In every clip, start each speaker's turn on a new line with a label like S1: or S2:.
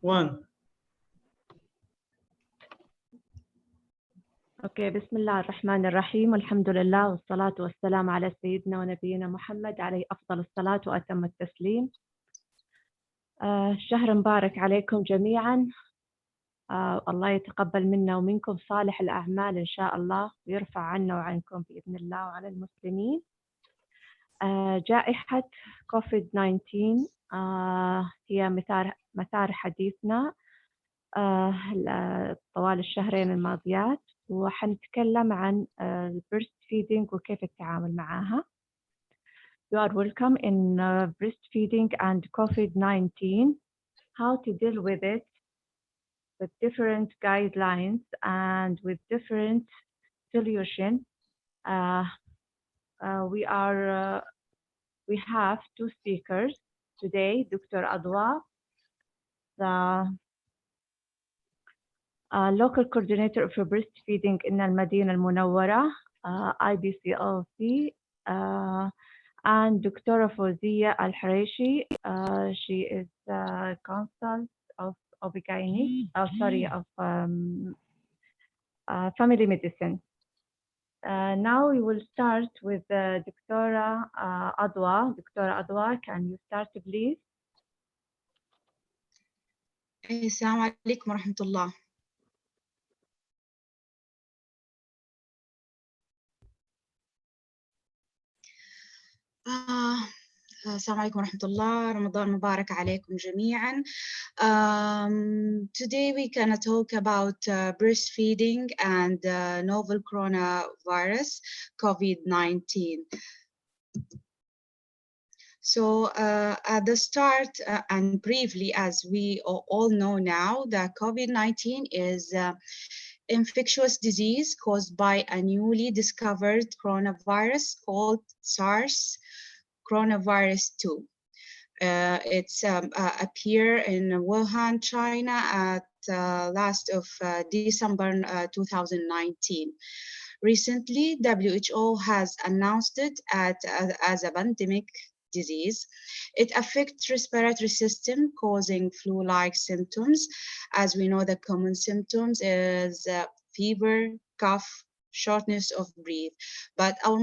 S1: 1.
S2: أوكي، بسم الله الرحمن الرحيم، والحمد لله والصلاة والسلام على سيدنا ونبينا محمد عليه أفضل الصلاة وأتم التسليم. شهر مبارك عليكم جميعا. الله يتقبل منا ومنكم صالح الأعمال إن شاء الله، ويرفع عنا وعنكم بإذن الله وعلى المسلمين. جائحة كوفيد-19 هي مثار حديثنا طوال الشهرين الماضيات، وحنتكلم عن breastfeeding وكيف التعامل معها. You are welcome in breastfeeding and COVID-19, how to deal with it with different guidelines and with different solutions. We have two speakers today, Dr. Adwa, the local coordinator for breastfeeding in المدينة المنورة, IBCLC, and Dr. Fawzia Al-Haraishi. She is a consult of OB-GYN, of family medicine. Now we will start with Dr. Adwa. Dr. Adwa, can you start please?
S3: السلام عليكم ورحمة الله. السلام عليكم ورحمة الله. رمضان مبارك عليكم جميعا. Today we gonna talk about breastfeeding and novel coronavirus COVID-19. So at the start and briefly, as we all know now, that COVID-19 is infectious disease caused by a newly discovered coronavirus called SARS coronavirus 2. It's appeared in Wuhan, China at last of December 2019. Recently, WHO has announced it as a pandemic disease. It affects respiratory system, causing flu-like symptoms. As we know, the common symptoms is fever, cough, shortness of breath. But our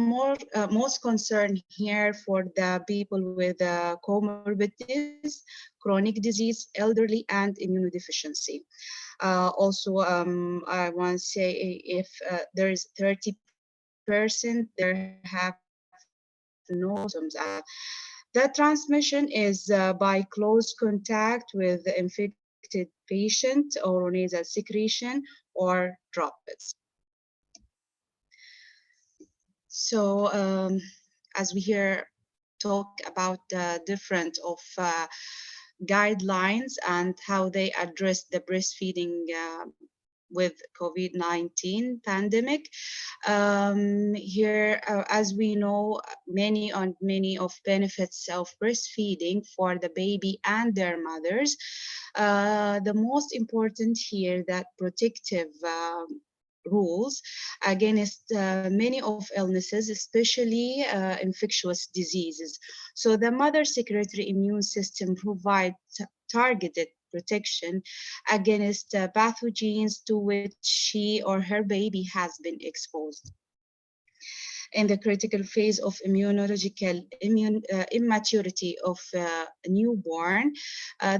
S3: most concern here for the people with comorbidities, chronic disease, elderly, and immunodeficiency. Also, I want to say if there is 30% there have no symptoms. The transmission is by close contact with the infected patient, or nasal secretion, or droplets. So as we here talk about the different of guidelines and how they address the breastfeeding with COVID-19 pandemic. Here, as we know, many of benefits of breastfeeding for the baby and their mothers. The most important here that protective rules against many of illnesses, especially infectious diseases. So the mother's secretory immune system provides targeted protection against pathogens to which she or her baby has been exposed. In the critical phase of immunological immaturity of newborn,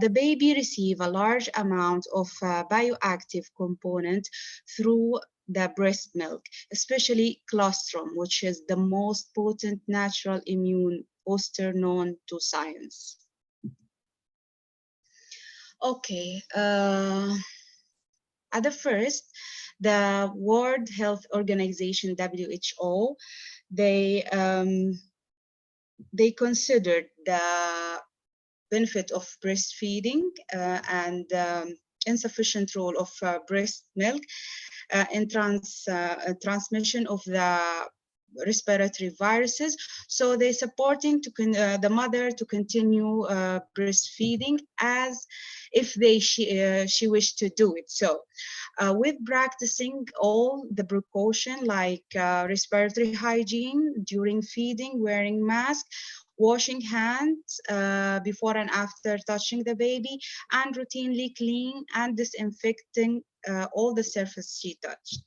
S3: the baby receives a large amount of bioactive component through the breast milk, especially colostrum, which is the most potent natural immune booster known to science. Okay, at the first, the World Health Organization, WHO, they considered the benefit of breastfeeding and insufficient role of breast milk in transmission of the respiratory viruses. So they're supporting the mother to continue breastfeeding as if she wished to do it. So with practicing all the precaution like respiratory hygiene during feeding, wearing mask, washing hands before and after touching the baby, and routinely clean and disinfecting all the surface she touched.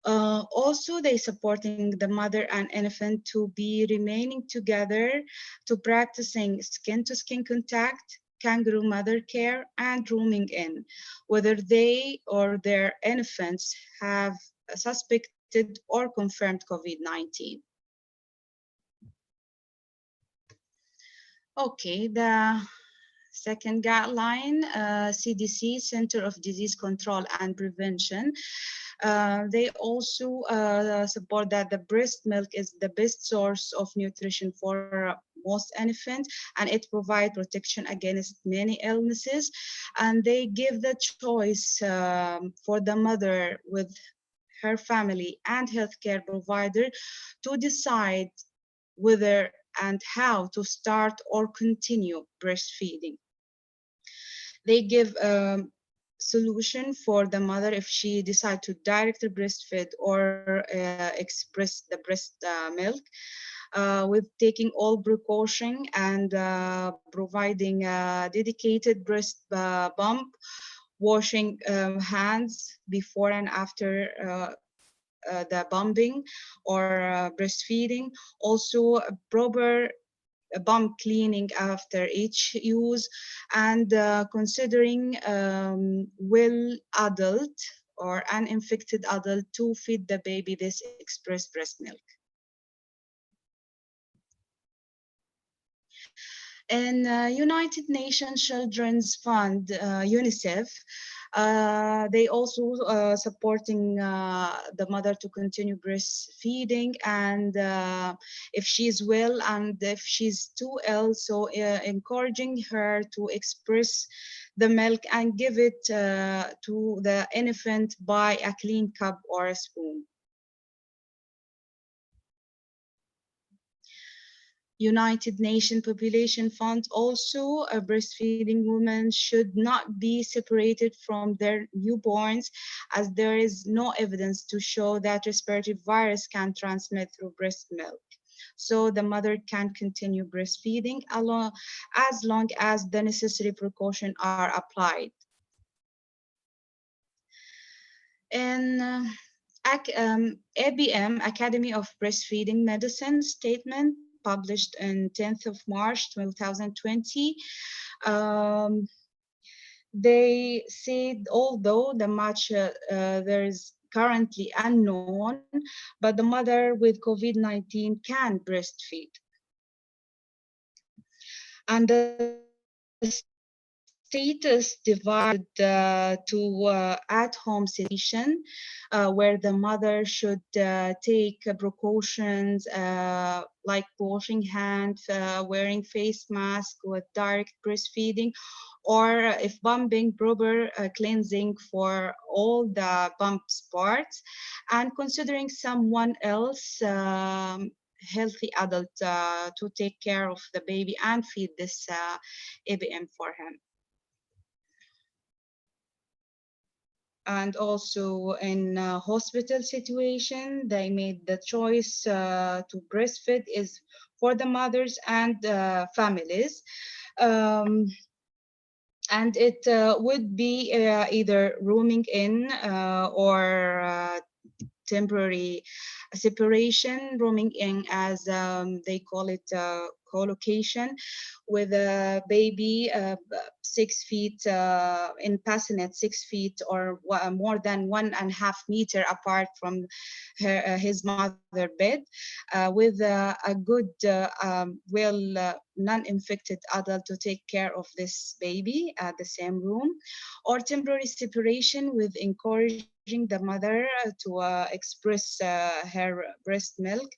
S3: Also, they supporting the mother and infant to be remaining together, to practicing skin-to-skin contact, kangaroo mother care, and rooming in, whether they or their infants have suspected or confirmed COVID-19. Okay, the second guideline, CDC, Center of Disease Control and Prevention. They also support that the breast milk is the best source of nutrition for most infants, and it provides protection against many illnesses. And they give the choice for the mother with her family and healthcare provider to decide whether and how to start or continue breastfeeding. They give solution for the mother if she decides to directly breastfeed or express the breast milk, with taking all precaution and providing a dedicated breast pump, washing hands before and after the pumping or breastfeeding, also proper pump cleaning after each use, and considering well adult or uninfected adult to feed the baby this express breast milk. And United Nations Children's Fund, UNICEF, they also supporting the mother to continue breastfeeding, and if she's well and if she's too ill, so encouraging her to express the milk and give it to the infant by a clean cup or a spoon. United Nations Population Fund also, breastfeeding women should not be separated from their newborns, as there is no evidence to show that respiratory virus can transmit through breast milk. So the mother can continue breastfeeding as long as the necessary precautions are applied. And ABM, Academy of Breastfeeding Medicine statement published on 10th of March 2020, they said although the match there is currently unknown, but the mother with COVID-19 can breastfeed. And the status divided to at-home situation, where the mother should take precautions like washing hands, wearing face mask with direct breastfeeding, or if pumping, proper cleansing for all the pumped parts, and considering someone else healthy adult to take care of the baby and feed this ABM for him. And also in a hospital situation, they made the choice to breastfeed is for the mothers and families. And it would be either rooming in or temporary separation, rooming in as they call it co-location, with a baby 6 feet in bassinet, 6 feet or more than 1.5 meters apart from his mother bed, with a good well non-infected adult to take care of this baby at the same room, or temporary separation with encouraging the mother to express her breast milk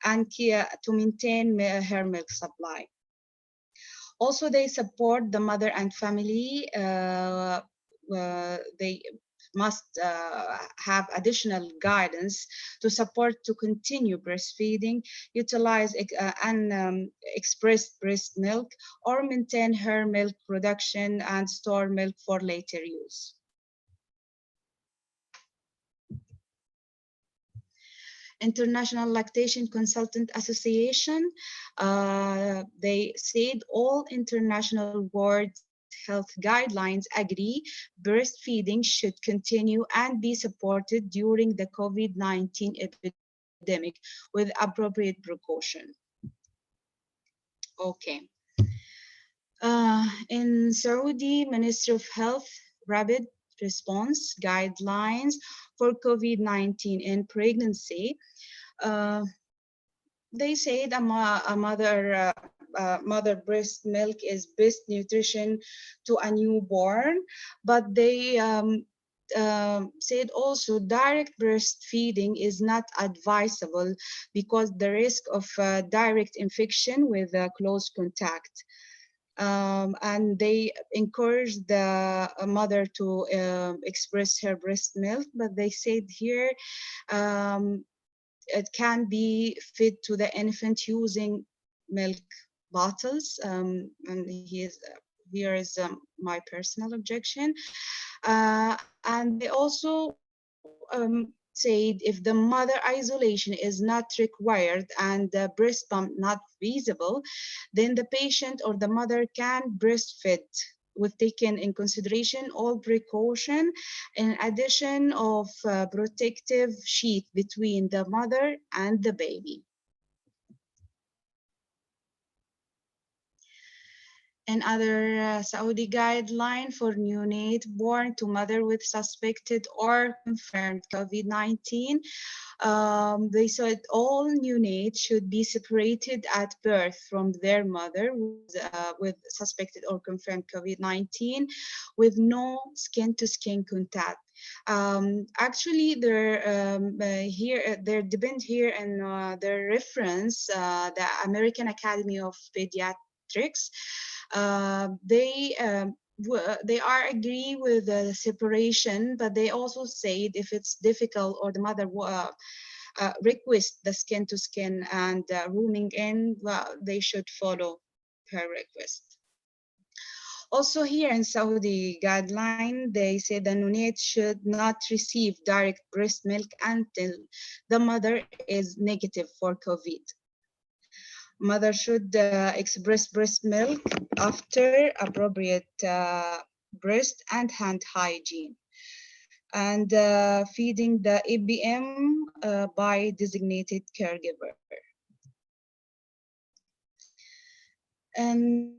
S3: and to maintain her milk supply. Also, they support the mother and family. They must have additional guidance to support to continue breastfeeding, utilize expressed breast milk, or maintain her milk production and store milk for later use. International Lactation Consultant Association, they said all international world health guidelines agree breastfeeding should continue and be supported during the COVID-19 epidemic with appropriate precaution. Okay. In Saudi Ministry of Health, rapid response guidelines for COVID-19 in pregnancy, they say that mother breast milk is best nutrition to a newborn, but they said also direct breastfeeding is not advisable because the risk of direct infection with close contact. And they encourage the mother to express her breast milk, but they said here it can be fed to the infant using milk bottles, and here is my personal objection. And they also said if the mother isolation is not required and the breast pump not feasible, then the patient or the mother can breastfeed with taken in consideration all precaution in addition of protective sheet between the mother and the baby. Another Saudi guideline for neonate born to mother with suspected or confirmed COVID-19. They said all neonates should be separated at birth from their mother with suspected or confirmed COVID-19 with no skin-to-skin contact. Actually, there depend here in their reference, the American Academy of Pediatrics. They are agree with the separation, but they also said if it's difficult or the mother request the skin to skin and rooming in, well, they should follow her request. Also here in Saudi guideline, they say the neonate should not receive direct breast milk until the mother is negative for COVID. Mother should express breast milk after appropriate breast and hand hygiene, and feeding the ABM by designated caregiver. And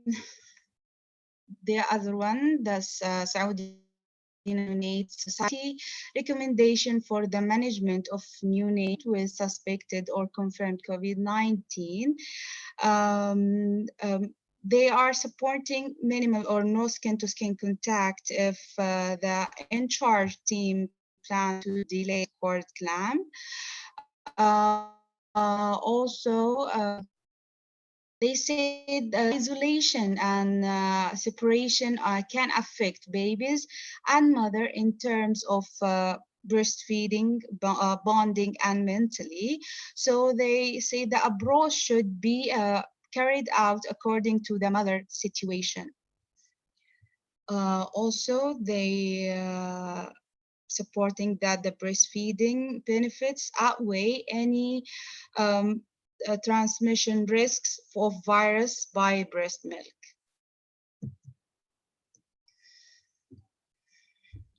S3: the other one, the Saudi Neonate Society recommendation for the management of neonate with suspected or confirmed COVID-19. They are supporting minimal or no skin-to-skin contact if the in-charge team plan to delay court claim. Also, they said isolation and separation can affect babies and mother in terms of breastfeeding, bonding, and mentally. So they say the approach should be carried out according to the mother situation. Also, they supporting that the breastfeeding benefits outweigh any transmission risks of virus by breast milk.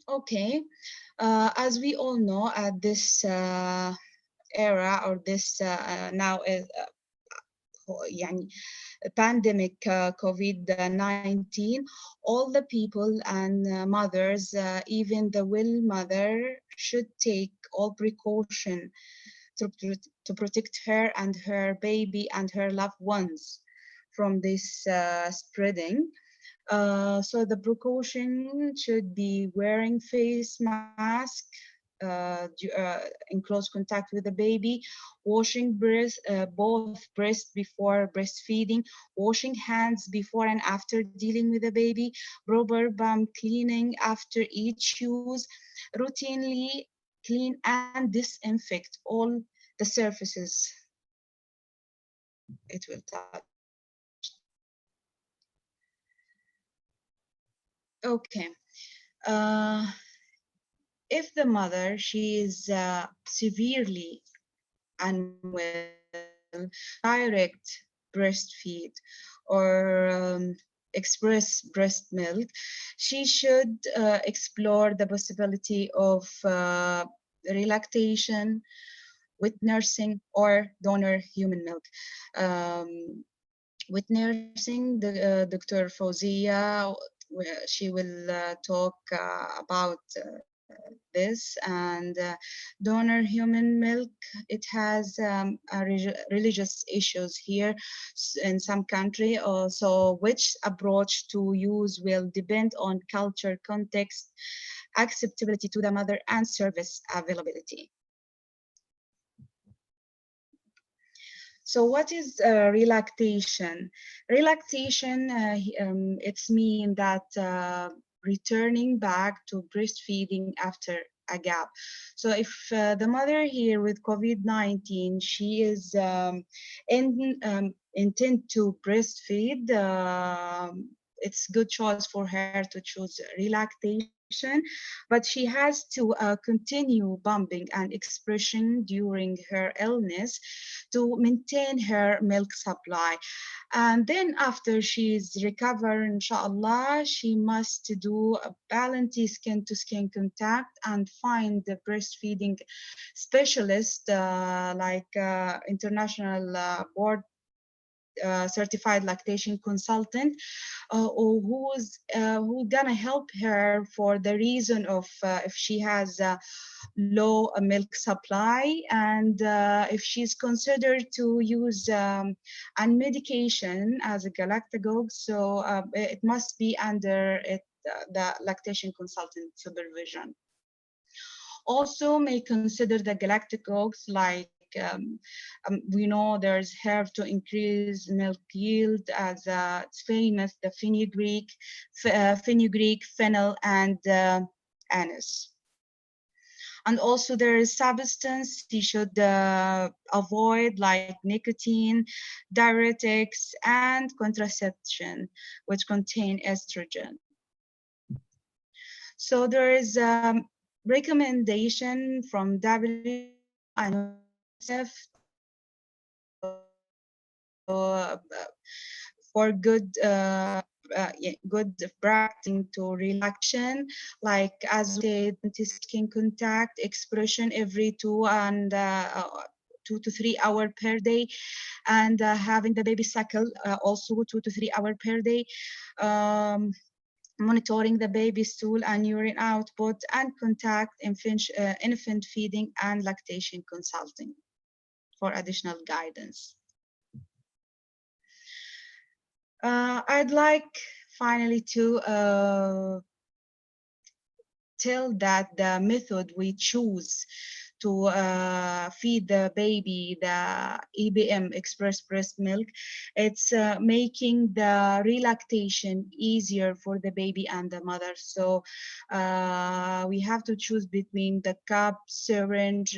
S3: Okay, as we all know, at this era or this now is pandemic COVID-19, all the people and mothers, even the well mother, should take all precaution to protect her and her baby and her loved ones from this spreading. So the precaution should be wearing face mask in close contact with the baby, washing both breasts before breastfeeding, washing hands before and after dealing with the baby, proper bum cleaning after each use, routinely clean and disinfect all the surfaces it will touch. Okay. If the mother, she is severely and will direct breastfeed or express breast milk, she should explore the possibility of relactation with nursing or donor human milk. With nursing, Dr. Fauzia, she will talk about this, and donor human milk, it has religious issues here in some country also, which approach to use will depend on culture, context, acceptability to the mother, and service availability. So what is relactation? Relactation, it's mean that returning back to breastfeeding after a gap. So if the mother here with COVID-19, she is intent to breastfeed, it's good choice for her to choose relactation, but she has to continue pumping and expression during her illness to maintain her milk supply. And then after she's recovered, inshallah, she must do a balanced skin-to-skin contact and find the breastfeeding specialist like international board certified lactation consultant who's gonna help her for the reason of if she has low milk supply, and if she's considered to use an medication as a galactagogue, so it must be under the lactation consultant supervision. Also may consider the galactagogues like we know there's herb to increase milk yield as it's famous, the fenugreek, fennel, and anise. And also there is substance you should avoid like nicotine, diuretics, and contraception, which contain estrogen. So there is recommendation from WHO and UNICEF for good practicing to relaxation, like as we said, skin contact, expression every 2 to 3 hours per day, and having the baby cycle also 2 to 3 hours per day. Monitoring the baby stool and urine output, and contact infant feeding and lactation consulting for additional guidance. I'd like finally to tell that the method we choose to feed the baby the EBM, express breast milk, it's making the relactation easier for the baby and the mother. So we have to choose between the cup, syringe,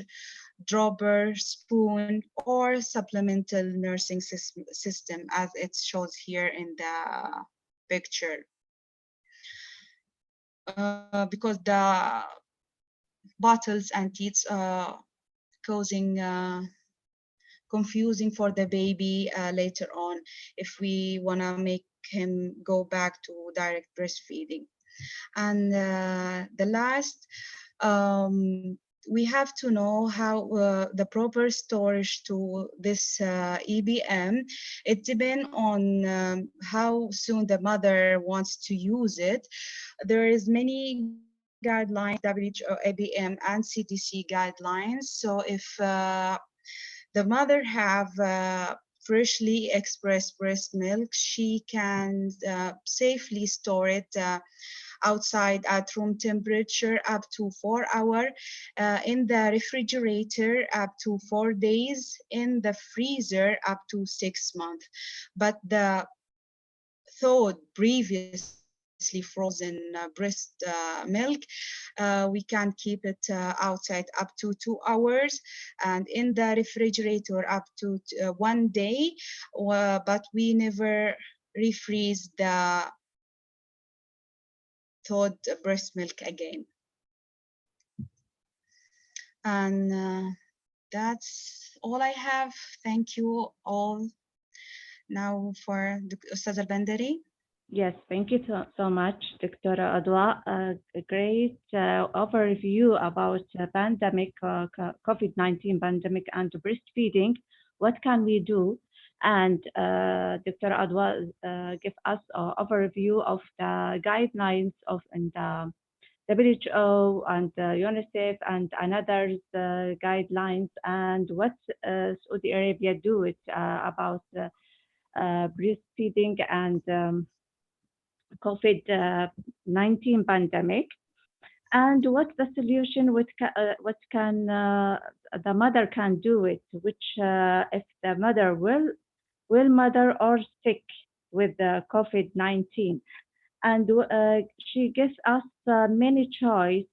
S3: dropper, spoon, or supplemental nursing system as it shows here in the picture. Because the bottles and teats causing confusing for the baby later on if we want to make him go back to direct breastfeeding. And the last, we have to know how the proper storage to this EBM. It depends on how soon the mother wants to use it. There is many guidelines, WHO, EBM, and CDC guidelines. So if the mother have freshly expressed breast milk, she can safely store it outside at room temperature up to 4 hours, in the refrigerator up to 4 days, in the freezer up to 6 months. But the thawed previously frozen breast milk, we can keep it outside up to 2 hours, and in the refrigerator up to 1 day, but we never refreeze the thawed breast milk again. And that's all I have. Thank you all. Now for Ustaz Al-Bandari.
S2: Yes, thank you so much, Dr. Adwa. A great overview about pandemic, COVID-19 pandemic and breastfeeding. What can we do? And Dr. Adwa give us an overview of the guidelines of in the WHO and UNICEF and another guidelines and what Saudi Arabia do it about breastfeeding and COVID-19 pandemic, and what the solution, what can the mother can do it, which if the mother will mother or sick with the COVID-19. And she gives us many choice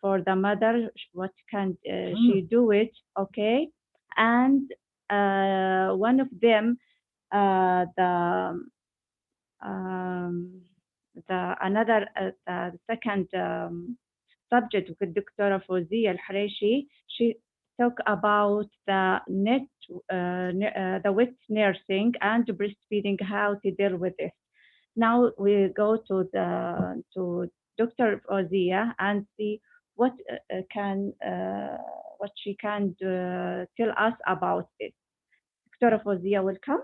S2: for the mother, what can she do it, okay? And one of them, another the second subject with Dr. Fawzia Al-Haraishi, she talk about the wet nursing and breastfeeding, how to deal with it. Now we go to Dr. Fawzia and see what she can tell us about it. Dr. Fawzia, welcome.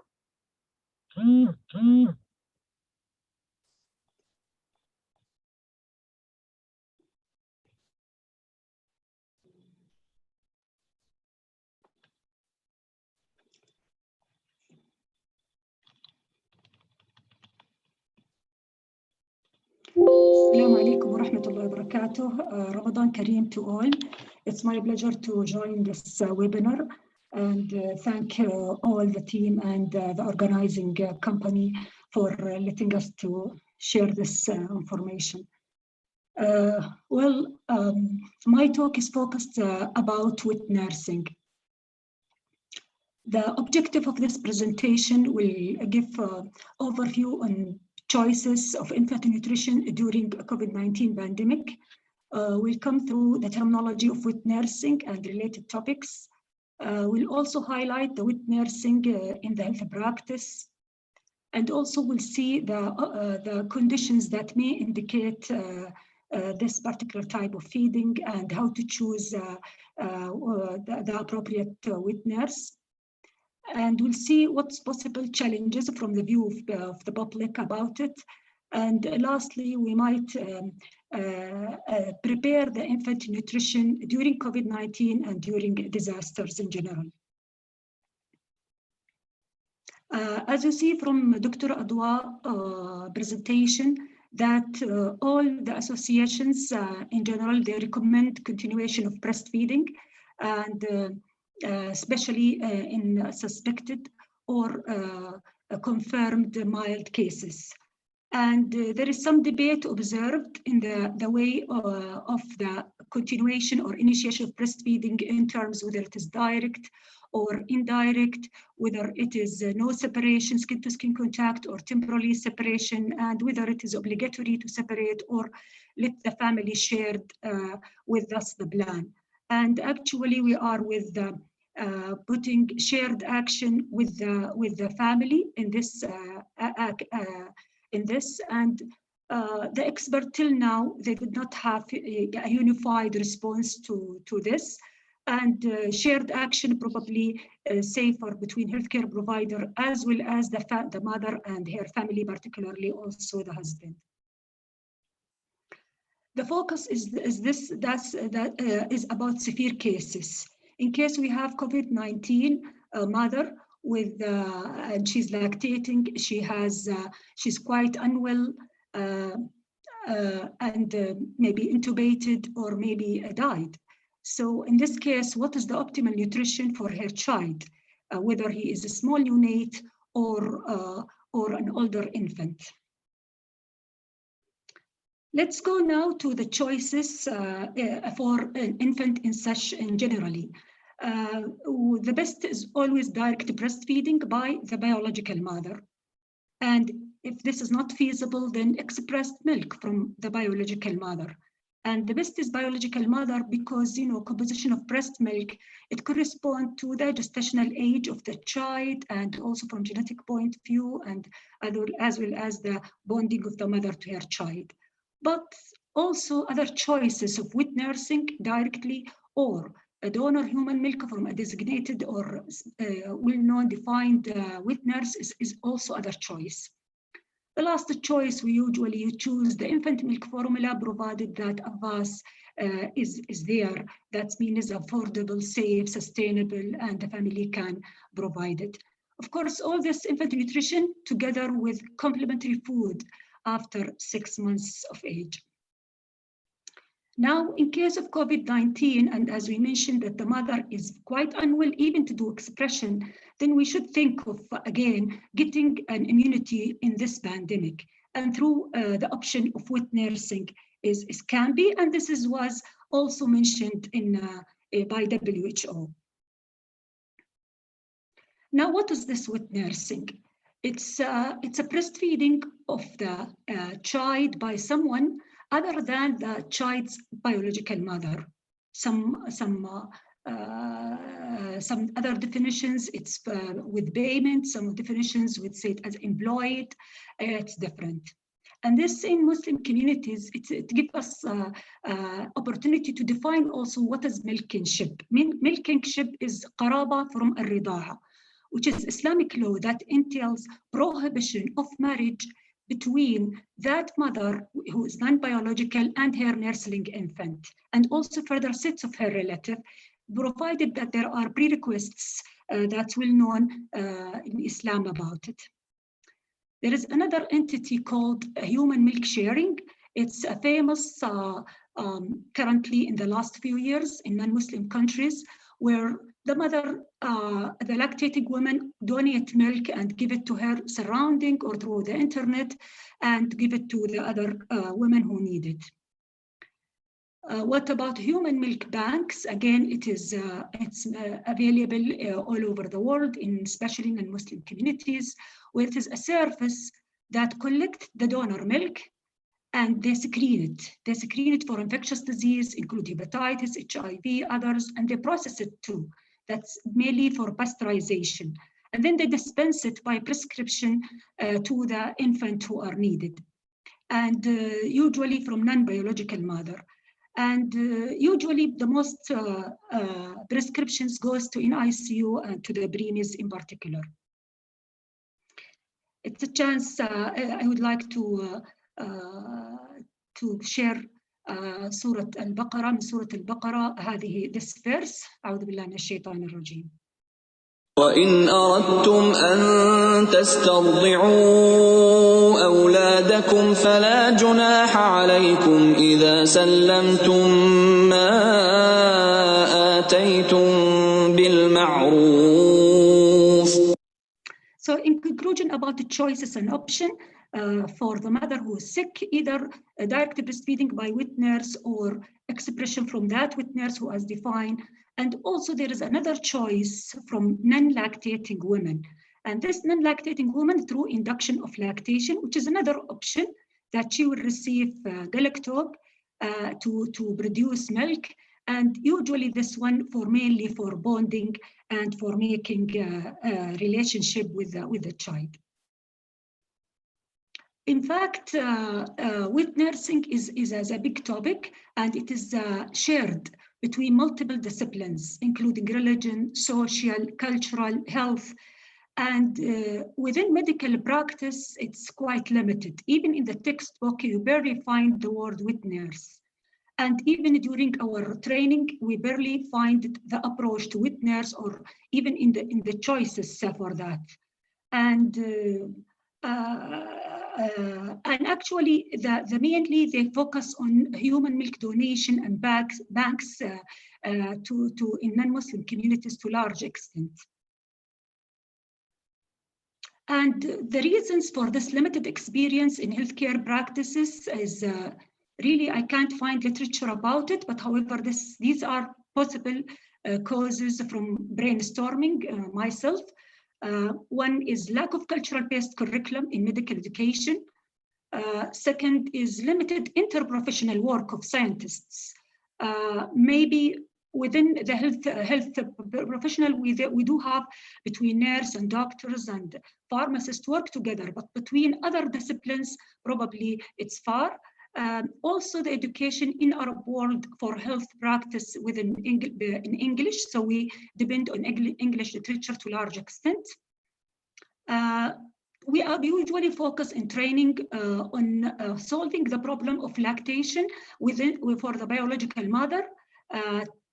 S1: Assalamu alaikum wa rahmatullahi wa barakatuh. Ramadan Kareem to all. It's my pleasure to join this webinar and thank all the team and the organizing company for letting us to share this information. My talk is focused about wet nursing. The objective of this presentation will give overview on choices of infant nutrition during COVID-19 pandemic. We'll come through the terminology of wet nursing and related topics. We'll also highlight the wet nursing in the health practice. And also we'll see the conditions that may indicate this particular type of feeding and how to choose the appropriate wet nurse. And we'll see what's possible challenges from the view of the public about it. And lastly, we might prepare the infant nutrition during COVID-19 and during disasters in general. As you see from Dr. Adwa presentation, that all the associations in general, they recommend continuation of breastfeeding, and especially in suspected or confirmed mild cases. And there is some debate observed in the way of the continuation or initiation of breastfeeding in terms whether it is direct or indirect, whether it is no separation, skin-to-skin contact, or temporary separation, and whether it is obligatory to separate or let the family shared with us the plan. And actually, we are with the putting shared action with the family in this and the expert till now, they did not have a unified response to this, and shared action probably safer between healthcare provider as well as the mother and her family, particularly also the husband. The focus is about severe cases. In case we have COVID-19, a mother with and she's lactating, she's quite unwell and maybe intubated or maybe died. So in this case, what is the optimal nutrition for her child, whether he is a small neonate or an older infant? Let's go now to the choices for an infant in generally. The best is always direct breastfeeding by the biological mother. And if this is not feasible, then expressed milk from the biological mother. And the best is biological mother because, composition of breast milk, it corresponds to the gestational age of the child and also from genetic point of view and as well as the bonding of the mother to her child. But also other choices of wet nursing directly or a donor human milk from a designated or well-known defined wet nurse is also other choice. The last choice, we usually choose the infant milk formula, provided that AVAS is there. That means affordable, safe, sustainable, and the family can provide it. Of course, all this infant nutrition together with complementary food after 6 months of age. Now, in case of COVID-19, and as we mentioned that the mother is quite unwell even to do expression, then we should think of, again, getting an immunity in this pandemic. And through the option of wet nursing can be, and this was also mentioned by WHO. Now, what is this wet nursing? It's a breastfeeding of the child by someone other than the child's biological mother. Some other definitions, it's with payment, some definitions would say it as employed, it's different. And this in Muslim communities, it gives us opportunity to define also what is milkingship. Milkingship is qaraba from al-rida'a, which is Islamic law that entails prohibition of marriage between that mother who is non-biological and her nursling infant, and also further sets of her relative, provided that there are prerequisites that's well known in Islam about it. There is another entity called human milk sharing. It's a famous currently in the last few years in non-Muslim countries where the mother, the lactating woman donate milk and give it to her surrounding or through the internet and give it to the other women who need it. What about human milk banks? Again, it's available all over the world, especially in Muslim communities, where it is a service that collects the donor milk and they screen it. They screen it for infectious disease, including hepatitis, HIV, others, and they process it too. That's mainly for pasteurization. And then they dispense it by prescription to the infant who are needed. And usually from non-biological mother. And usually the most prescriptions goes to ICU and to the preemies in particular. It's a chance I would like to share سورة البقرة من سورة البقرة هذه this verse أعوذ بالله من الشيطان الرجيم.
S4: وإن أردتم أن تسترضعوا أولادكم فلا جناح عليكم إذا سلمتم ما آتيتم بالمعروف.
S1: So in conclusion about the choices and option for the mother who is sick, either direct breastfeeding by wet nurse or expression from that wet nurse who has defined. And also there is another choice from non-lactating women. And this non-lactating woman through induction of lactation, which is another option that she will receive galactose to produce milk. And usually this one mainly for bonding and for making a relationship with the child. In fact, wet nursing is a big topic, and it is shared between multiple disciplines, including religion, social, cultural, health. And within medical practice, it's quite limited. Even in the textbook, you barely find the word wet nurse. And even during our training, we barely find the approach to wet nurse or even in the choices for that. And actually, mainly they focus on human milk donation and banks in non-Muslim communities to large extent. And the reasons for this limited experience in healthcare practices is really, I can't find literature about it, but however, these are possible causes from brainstorming myself. One is lack of cultural-based curriculum in medical education. Second is limited interprofessional work of scientists. Maybe within the health professional, we do have between nurse and doctors and pharmacists work together, but between other disciplines, probably it's far. Also, the education in Arab world for health practice in English, so we depend on English literature to a large extent. We usually focus in training on solving the problem of lactation for the biological mother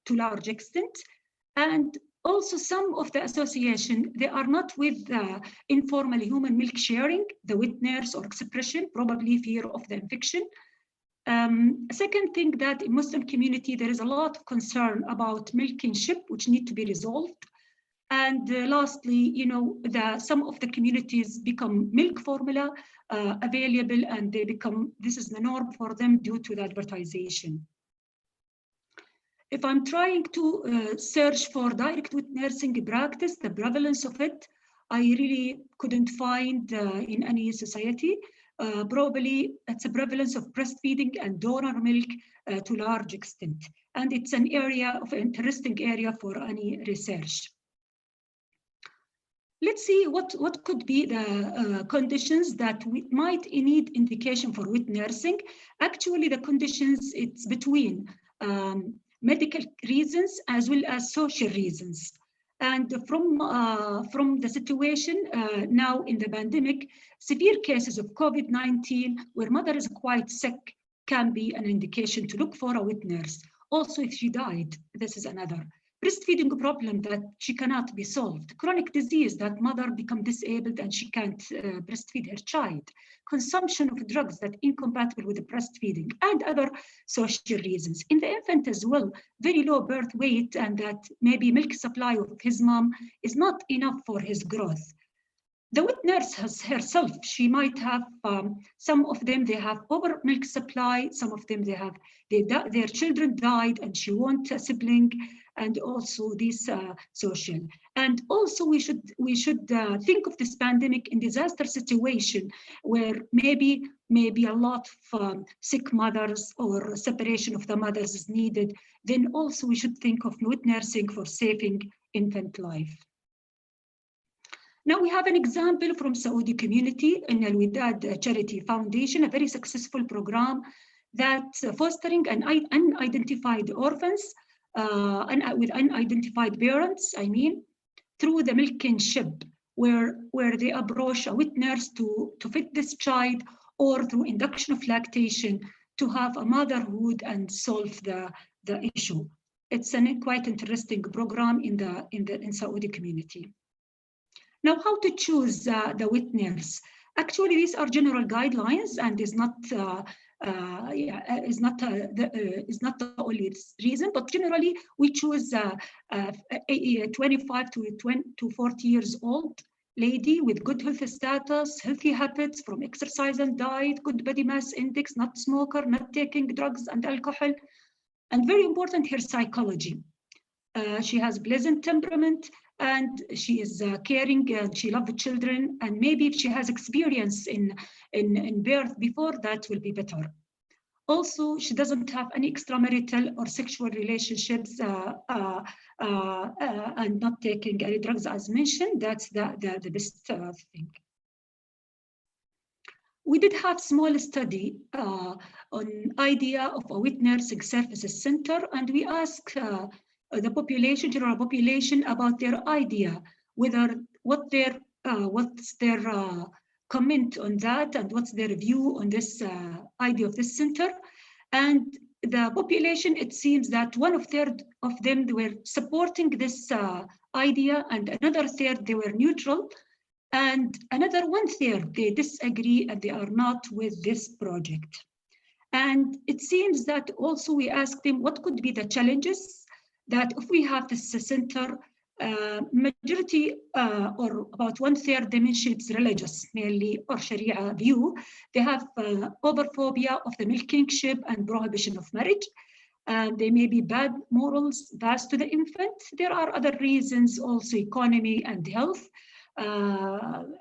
S1: to large extent. And also some of the association, they are not with informal human milk sharing, the wet nurse or expression, probably fear of the infection. Second thing, that in Muslim community, there is a lot of concern about milking ship, which need to be resolved. And lastly, you know, some of the communities become milk formula available, and this is the norm for them due to the advertising. If I'm trying to search for direct wet nursing practice, the prevalence of it, I really couldn't find in any society. Probably it's a prevalence of breastfeeding and donor milk to large extent. And it's an interesting area for any research. Let's see what could be the conditions that we might need indication for wet nursing. Actually, the conditions, it's between medical reasons as well as social reasons. And from the situation now in the pandemic, severe cases of COVID-19 where mother is quite sick can be an indication to look for a wet nurse. Also, if she died, this is another. Breastfeeding problem that she cannot be solved. Chronic disease that mother become disabled and she can't breastfeed her child. Consumption of drugs that incompatible with the breastfeeding, and other social reasons. In the infant as well, very low birth weight, and that maybe milk supply of his mom is not enough for his growth. The wet nurse herself, she might have, some of them, they have over milk supply, some of them their children died and she wants a sibling, and also this social. And also we should think of this pandemic in disaster situation where maybe a lot of sick mothers or separation of the mothers is needed. Then also we should think of wet nursing for saving infant life. Now we have an example from Saudi community in Al Widad Charity Foundation, a very successful program that fostering unidentified orphans with unidentified parents, through the milking ship, where they approach a wet nurse to feed this child, or through induction of lactation to have a motherhood and solve the issue. It's a quite interesting program in Saudi community. Now, how to choose the wet nurse? Actually, these are general guidelines, and is not the only reason. But generally, we choose 25 to 40 years old lady with good health status, healthy habits from exercise and diet, good body mass index, not smoker, not taking drugs and alcohol, and very important, her psychology. She has pleasant temperament, and she is caring, and she loves children, and maybe if she has experience in birth before, that will be better. Also, she doesn't have any extramarital or sexual relationships and not taking any drugs as mentioned. That's the best thing. We did have small study on idea of a wet nursing services center, and we asked the population, general population, about their idea, what's their comment on that, and what's their view on this idea of this center. And the population, it seems that 1/3 of them, they were supporting this idea, and another third, they were neutral, and another 1/3, they disagree and they are not with this project. And it seems that also we asked them what could be the challenges that if we have this center, majority or about 1/3 dimension, it's religious mainly, or Sharia view. They have overphobia of the milking ship and prohibition of marriage. And they may be bad morals passed to the infant. There are other reasons, also economy and health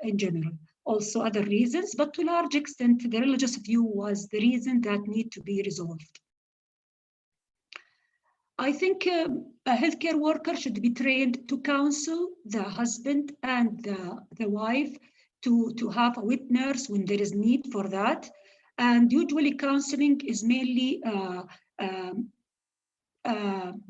S1: in general. also other reasons, but to a large extent, the religious view was the reason that need to be resolved. I think a healthcare worker should be trained to counsel the husband and the wife to have a wet nurse when there is need for that. And usually counseling is mainly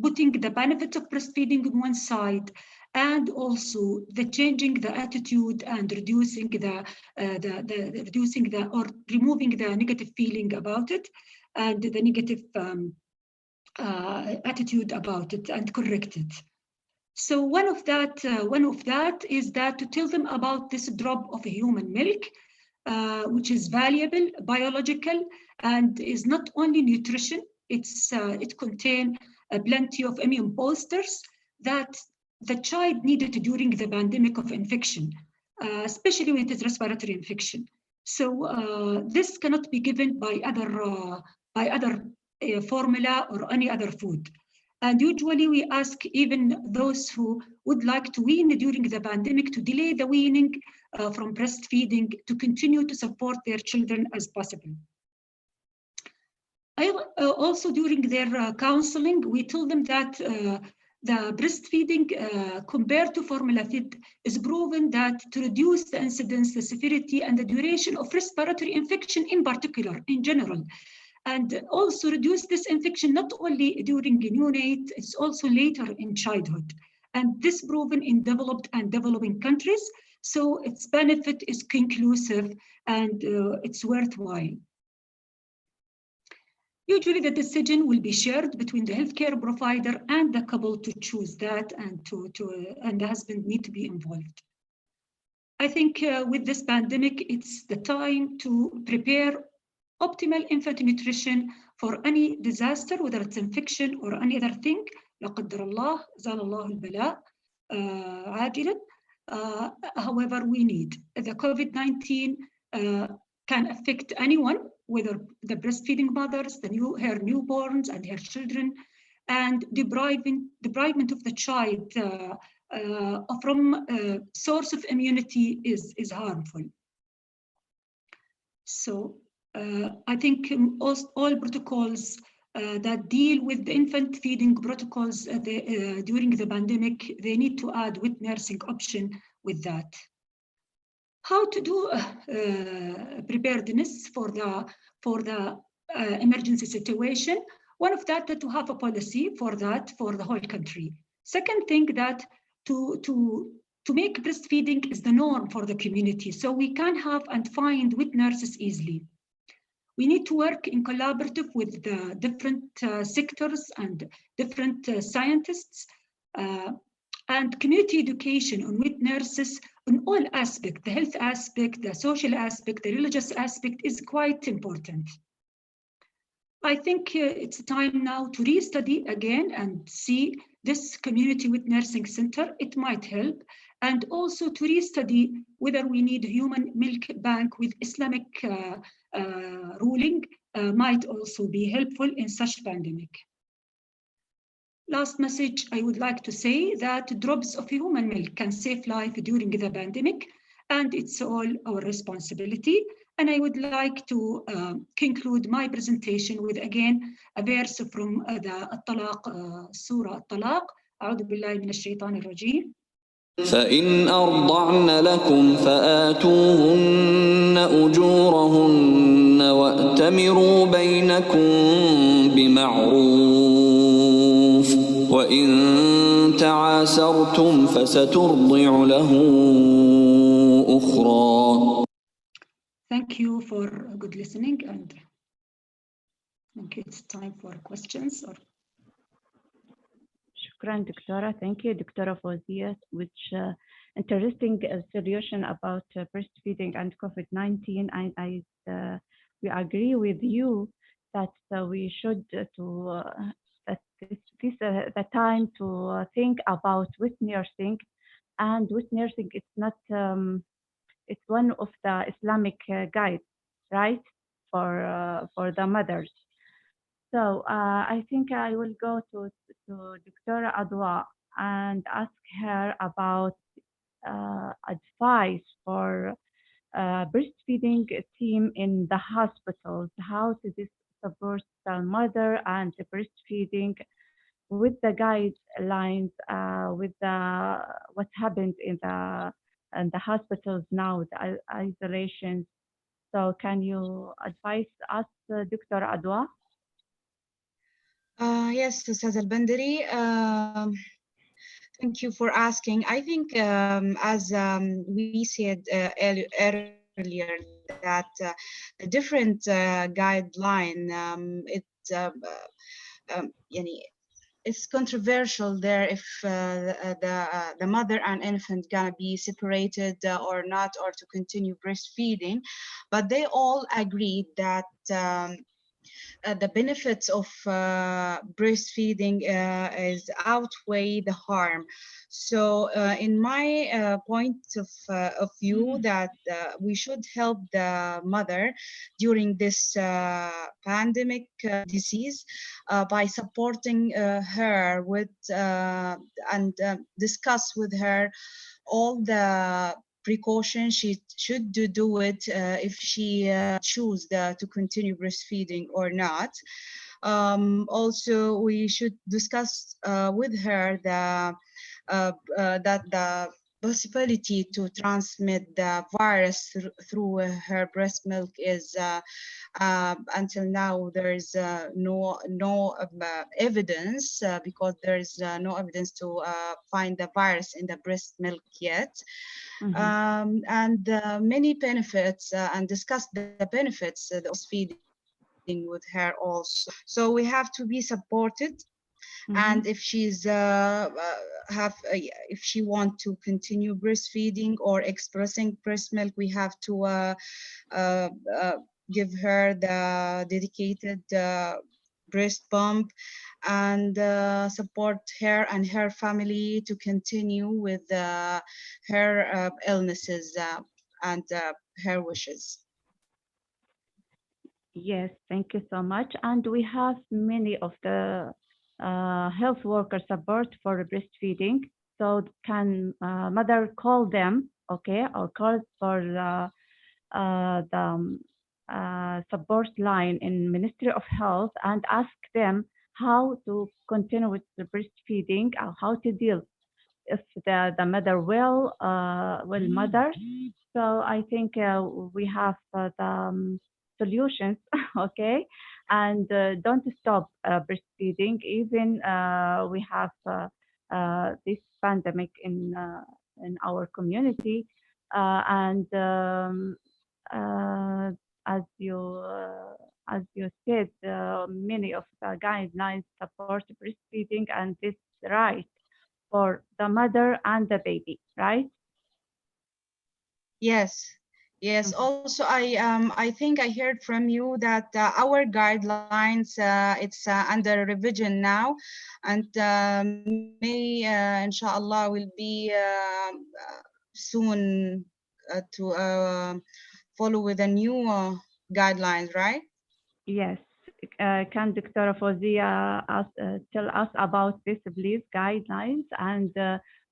S1: putting the benefits of breastfeeding on one side, and also the changing the attitude and reducing or removing the negative feeling about it, and the negative attitude about it, and correct it. So one of that is that to tell them about this drop of human milk, which is valuable, biological, and is not only nutrition. It contains plenty of immune boosters that the child needed during the pandemic of infection, especially when it is respiratory infection. So this cannot be given by other formula or any other food. And usually we ask even those who would like to wean during the pandemic to delay the weaning from breastfeeding to continue to support their children as possible. Also during their counseling, we told them that the breastfeeding compared to formula feed is proven that to reduce the incidence, the severity, and the duration of respiratory infection in particular, in general. And also reduce this infection not only during neonate, it's also later in childhood. And this proven in developed and developing countries, so its benefit is conclusive and it's worthwhile. Usually the decision will be shared between the healthcare provider and the couple to choose that, and and the husband need to be involved. I think with this pandemic, it's the time to prepare optimal infant nutrition for any disaster, whether it's infection or any other thing. لا قدر الله زال الله البلاء عاجلا. However, we need the COVID-19 can affect anyone, whether the breastfeeding mothers, her newborns and her children, and deprivement of the child from source of immunity is harmful. So I think all protocols that deal with the infant feeding protocols during the pandemic, they need to add wet nursing option with that. How to do preparedness for the emergency situation? One of that to have a policy for that for the whole country. Second thing, that to make breastfeeding is the norm for the community, so we can have and find wet nurses easily. We need to work in collaborative with the different sectors and different scientists, and community education on wet nurses on all aspects, the health aspect, the social aspect, the religious aspect is quite important. I think it's time now to restudy again and see this community wet nursing center. It might help, and also to restudy whether we need a human milk bank with Islamic ruling might also be helpful in such pandemic. Last message, I would like to say that drops of human milk can save life during the pandemic, and it's all our responsibility. And I would like to conclude my presentation with again a verse from the At-Talaq, Surah At-Talaq. أعوذ بالله من الشيطان الرجيم.
S4: فإن أرضعن لكم فآتوهن أجورهن وأتمروا بينكم بمعروف وإن تعاسرتم فسترضع له أخرى.
S1: Thank you for good listening, and I think it's time for questions.
S2: شكرا دكتورة. Thank you دكتورة فوزية, which interesting solution about breastfeeding and COVID-19. And we agree with you that we should that this is the time to think about wet nursing. And wet nursing, it's not it's one of the Islamic guides, right, for the mothers. So I think I will go to Dr. Adwa and ask her about advice for breastfeeding team in the hospitals, how to support the mother and the breastfeeding with the guidelines, with what happened in the hospitals now, the isolation. So can you advise us, Dr. Adwa?
S3: Yes, Ustaz Al-Bandari. Thank you for asking. I think, as we said earlier, that a different guideline, it's controversial there if the mother and infant gonna be separated or not, or to continue breastfeeding, but they all agreed that the benefits of breastfeeding is outweigh the harm. So in my point of view, that we should help the mother during this pandemic disease by supporting her with and discuss with her all the precautions she should do it if she choose to continue breastfeeding or not. Also, we should discuss with her that the possibility to transmit the virus through her breast milk is until now there is no evidence, because there is no evidence to find the virus in the breast milk yet.
S2: Mm-hmm.
S3: And many benefits, and discuss the benefits of breastfeeding with her also. So we have to be supported.
S2: Mm-hmm.
S3: And if she's if she want to continue breastfeeding or expressing breast milk, we have to give her the dedicated breast pump, and support her and her family to continue with her illnesses and her wishes.
S2: Yes, thank you so much. And we have many of the health worker support for breastfeeding. So can mother call them, okay, or call for the support line in Ministry of Health and ask them how to continue with the breastfeeding, or how to deal if the mother will mother. So I think we have the solutions, okay, and don't stop breastfeeding. Even we have this pandemic in our community, and as you said, many of the guidelines support breastfeeding, and this right for the mother and the baby, right?
S3: Yes. Yes.
S2: Mm-hmm.
S3: Also, I think I heard from you that our guidelines it's under revision now, and may inshallah will be soon to follow with the new guidelines, right?
S2: Yes. Can Dr. Fawzia tell us about this, please, guidelines? And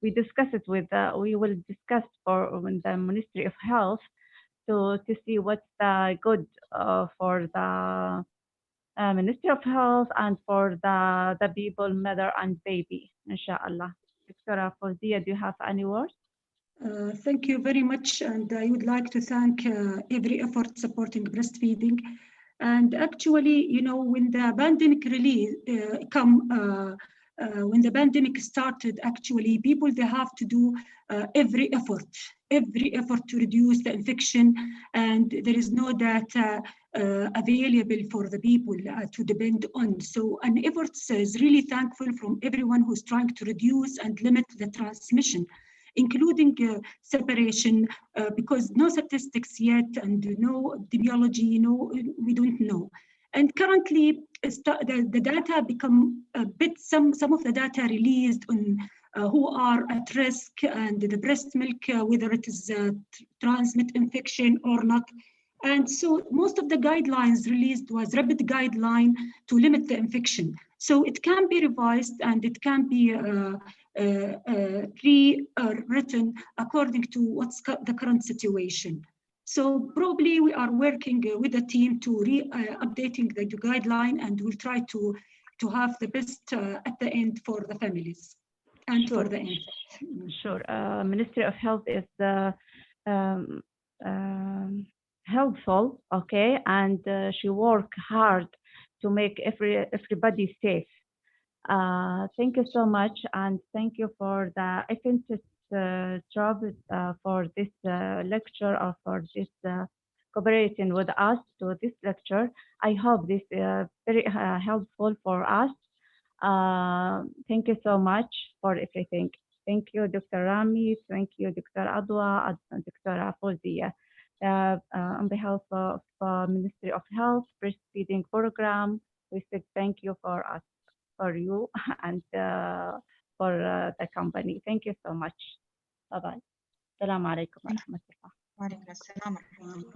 S2: we discuss it with, we will discuss with the Ministry of Health to see what's good for the Ministry of Health and for the people, mother and baby, inshallah. Dr. Fawzia, do you have any words?
S1: Thank you very much, and I would like to thank every effort supporting breastfeeding. And actually, you know, when the pandemic really when the pandemic started, actually, people, they have to do every effort to reduce the infection, and there is no data available for the people to depend on. So an effort is really thankful from everyone who's trying to reduce and limit the transmission, including separation, because no statistics yet and no epidemiology, we don't know. And currently, the data become a bit, some of the data released on who are at risk and the breast milk, whether it is transmit infection or not. And so most of the guidelines released was rapid guideline to limit the infection. So it can be revised and it can be rewritten according to what's the current situation. So probably we are working with the team to updating the guideline, and we'll try to have the best at the end for the families and
S2: Sure.
S1: for the end.
S2: Sure. Ministry of Health is helpful, okay, and she worked hard to make everybody safe. Thank you so much, and thank you for the Event job for this lecture, or for this cooperating with us to this lecture. I hope this is very helpful for us. Thank you so much for everything. Thank you, Dr. Rami. Thank you, Dr. Adwa, and Dr. Fawzia. On behalf of Ministry of Health Breastfeeding Program, we say thank you for us, for you, and for the company. Thank you so much. Bye-bye. Assalamu alaikum wa rahmatullah.
S3: وعليكم السلام ورحمة الله.